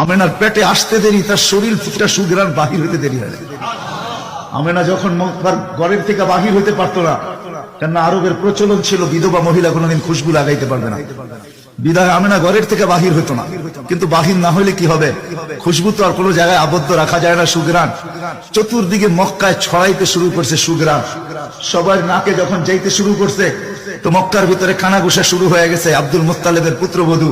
আমেনার পেটে আসতে দেরি, তার শরীর থেকে সুঘ্রাণ বাহির হইতে দেরি হয়। আমেনা যখন মক্কার ঘরের থেকে বাহির হইতে পারতো না, কেননা আরবের প্রচলন ছিল বিধবা মহিলা কোনোদিন খুশবু লাগাইতে পারবে না, বিদায় আমেনা ঘরের থেকে বাহির হইতো না। কিন্তু বাহির না হইলে কি হবে? খুশবু তো আর কোনো জায়গায় আবদ্ধ রাখা যায় না। সুঘ্রাণ চতুর্দিকে মক্কায় ছড়াইতে শুরু করছে। সুঘ্রাণ সবার নাকে যখন যাইতে শুরু করছে, তো মক্কার ভিতরে কানাঘুষা শুরু হয়ে গেছে। আব্দুল মুত্তালিবের পুত্রবধূ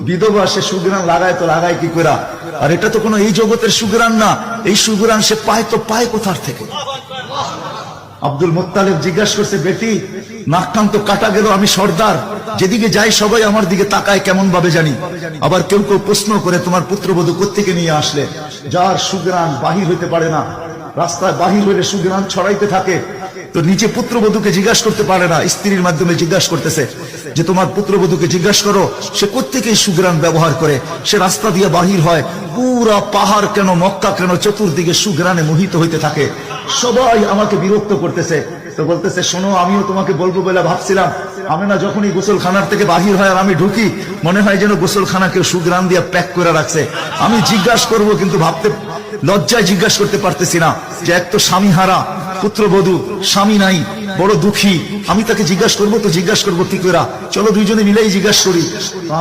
বিধবা, সে সুঘ্রাণ লাগায় তো লাগায় কি করে? আর এটা তো কোনো এই জগতের সুঘ্রাণ না। এই সুঘ্রাণ সে পায় তো পায় কোথার থেকে? আব্দুল মুত্তালিব জিজ্ঞাসা করছে, বেটি নাক কান তো কাটা গেল, আমি সর্দার, যেদিকে যাই সবাই আমার দিকে তাকায় কেমন ভাবে জানি। আবার কেউ কেউ প্রশ্ন করে, তোমার পুত্রবধূ কোত্থেকে নিয়ে আসলে? যার সুঘ্রাণ বাহির হইতে পারে না, রাস্তায় বাহির হইলে সুঘ্রাণ ছড়াইতে থাকে, তো নিচে পুত্রবধূকে জিজ্ঞাসা করতে পারে না, স্ত্রীর মাধ্যমে জিজ্ঞাসা করতেছে যে তোমার পুত্রবধূকে জিজ্ঞাসা করো সে কোত্থেকে সুঘ্রাণ ব্যবহার করে। সে রাস্তা দিয়ে বাহির হয়, পুরা পাহাড় কেন, মক্কা কেন, চতুর্দিকে সুঘ্রাণে মোহিত হইতে থাকে। সবাই আমাকে বিরক্ত করতেছে। তো বলতেছে, শোনো, আমিও তোমাকে বলবো বলে ভাবছিলাম। আমেনা যখনই গোসলখানার থেকে বাহির হয় আর আমি ঢুকি, মনে হয় যেন গোসলখানা কেউ সুঘ্রাণ দিয়ে প্যাক করে রাখছে। আমি জিজ্ঞাসা করব, কিন্তু ভাবতে লজ্জায় জিজ্ঞাসা করতে পারতেছি না, যে এক তো স্বামী হারা পুত্রবধূ, স্বামী নাই, বড় দুঃখী, আমি তাকে জিজ্ঞাসা করবো তো জিজ্ঞাসা করবো কি করে? চলো দুইজনে মিলেই জিজ্ঞাসা করি।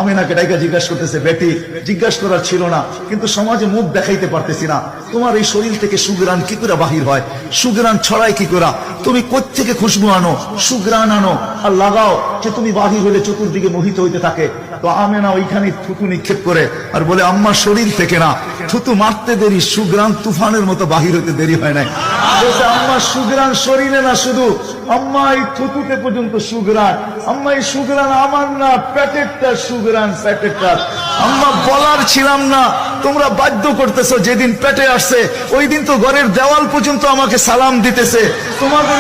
আমেনাকে ডাইকা জিজ্ঞাসা করতেছে, বেটি জিজ্ঞাসা করার ছিল না, কিন্তু সমাজে মুখ দেখাইতে পারতেছি না, তোমার এই শরীর থেকে সুঘ্রাণ কি করে বাহির হয়? সুঘ্রাণ ছড়ায় কি করে? তুমি কোত্থেকে খুশবু আনো, সুঘ্রাণ আনো আর লাগাও, যে তুমি বাহির হলে চতুর্দিকে মোহিত হইতে থাকে। তো আমেনা ওইখানে থুতু নিক্ষেপ করে আর বলে, আম্মা শরীর থেকে না, থুতু মারতে দেরি, সুঘ্রাণ তুফানের মতো বাহির হইতে দেরি হয় নাই। বলছে, আম্মা সুঘ্রাণ শরীরে না, শুধু আম্মা এই থুতুতে পর্যন্ত সুঘ্রাণ। আম্মা এই সুঘ্রাণ আমার না, প্যাকেটটা সুঘ্রাণ, প্যাকেটটা। আম্মা বলার ছিলাম না, তোমরা বাধ্য করতেছো। যেদিন পেটে আসছে ওই দিন তো ঘরের দেওয়াল পর্যন্ত আমাকে সালাম দিতেছে, তোমাদের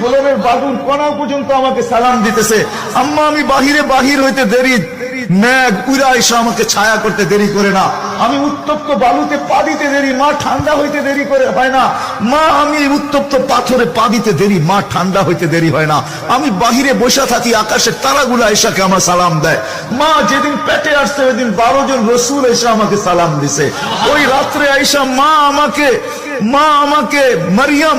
ফলনের বাদুর কণাও পর্যন্ত আমাকে সালাম দিতেছে। আম্মা আমি বাহির হইতে দেরি, মেঘ উড়া এসে আমাকে ছায়া করতে দেরি করে না। আমি উত্তপ্ত বালুতে পা দিতে দেরি, মা ঠান্ডা হইতে দেরি করে হয় না। মা আমি উত্তপ্ত পাথরে পা দিতে দেরি, মা ঠান্ডা হইতে দেরি হয় না। আমি বাহিরে বসে থাকি, আকাশের তারাগুলা এসাকে আমার সালাম দেয়। মা যেদিন পেটে আসছে ওই দিন 12 জন রসুল এসে আমাকে সালাম দিছে। ওই রাত্রে আইসা মা আমাকে মারিয়াম,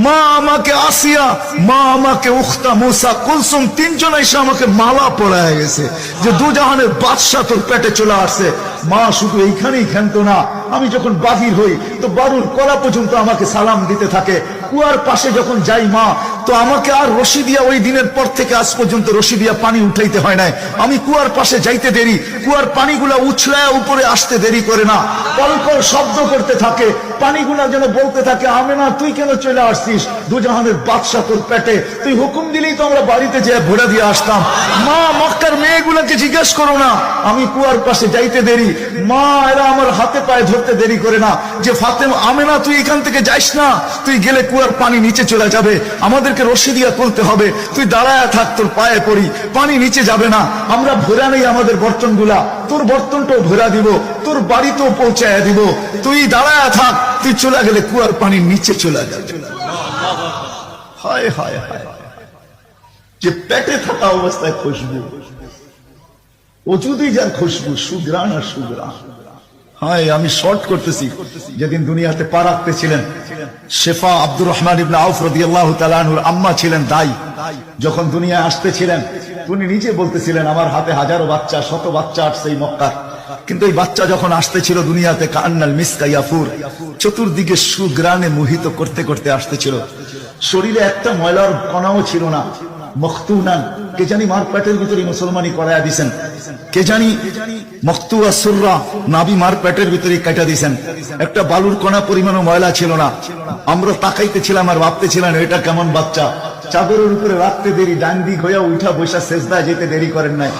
মা আমাকে আসিয়া, মা আমাকে উখতা মুসা কুলসুম, 3 জন এসে আমাকে মালা পরায় গেছে যে দুজাহানের বাদশা তোর পেটে চলে আসছে। মা শুধু এইখানেই খেলতো না, আমি যখন বাহির হই তো বারুর কলা পর্যন্ত আমাকে সালাম দিতে থাকে। কুয়ার পাশে যখন যাই মা, তো আমাকে আর রশি দিয়া, ওই দিনের পর থেকে আজ পর্যন্ত রশি দিয়া পানি উঠাইতে হয় নাই। আমি কুয়ার পাশে যাইতে দেরি, কুয়ার পানিগুলা উছলায় উপরে আসতে দেরি করে না, কলকল শব্দ করতে থাকে, পানিগুলা যেন বলতে থাকে, আমেনা তুই কেন চলে আসছিস? দুজাহানের বাদশা তোর পেটে, তুই হুকুম দিলেই তো আমরা বাড়িতে যেয়ে ভোড়া দিয়ে আসতাম। মা মক্কার মেয়েগুলাকে জিজ্ঞেস করো না, আমি কুয়ার পাশে যাইতে দেরি, মা এরা আমার হাতে পায়ে ধরতে দেরি করে না, যে ফাতেমা, আমেনা তুই এখান থেকে যাইস না, তুই গেলে কুয়ার পানি নিচে চলে যাবে, আমাদেরকে রশি দিয়া তুলতে হবে, তুই দাঁড়ায় থাক, তোর পায়ে পড়ি, পানি নিচে যাবে না, আমরা ভরা নেই আমাদের বর্তনগুলা, তোর বর্তনটাও ভরা দিব, তোর বাড়িতেও পৌঁছায় দিব, তুই দাঁড়ায় থাক, তুই চলে গেলে কুয়ার পানি নিচে চলে যাবে। হায় হায় হায়, যে পেটে থাকা অবস্থায় খুশবু, ওজুদি যার খুশবু, সুঘ্রাণ আর সুঘ্রাণ। হ্যাঁ, আমি শর্ট করতেছি। যেদিন দুনিয়াতে পা রাখতেছিলেন, শেফা আব্দুর রহমান ইবনে আউফ রাদিয়াল্লাহু তাআলা আনহুর আম্মা ছিলেন দাই। যখন দুনিয়া আসতেছিলেন, তিনি নিজে বলতেছিলেন, আমার হাতে হাজারো বাচ্চা, শত বাচ্চা আসছে এই মক্কার, কিন্তু এই বাচ্চা যখন আসতেছিল দুনিয়াতে, কান্নাল মিসকা ইয়াফুর, চতুর্দিকে সুঘ্রাণে মোহিত করতে করতে আসতেছিল। শরীরে একটা ময়লার কণাও ছিল না। মখতুনান, কে জানি মার পেটের ভিতরে মুসলমানি করায়া দিছেন, কে জানি মখতুয়া সুররা, নাবি মার পেটের ভিতরে কাটা দিছেন, একটা বালুর কণা পরিমাণও ময়লা ছিল না। আমরা তাকাইতেছিলাম আর ভাবতেছিলাম, এটা কেমন বাচ্চা, চাদরের উপরে রাখতে দেরি, ডান দিক হইয়া উঠা বৈশা সেজদা যেতে দেরি করেন নাই,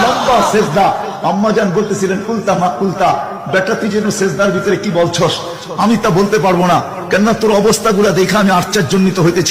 লম্বা সেজদা। আম্মা জান বলতেছিলেন, কুলতা মা কুলতা, বেটা তুই যেন সেজদার ভিতরে কি বলছস? আমি তা বলতে পারবো না, কেননা তোর অবস্থাগুলা দেখে আমি আশ্চর্যান্বিত হইতেছি।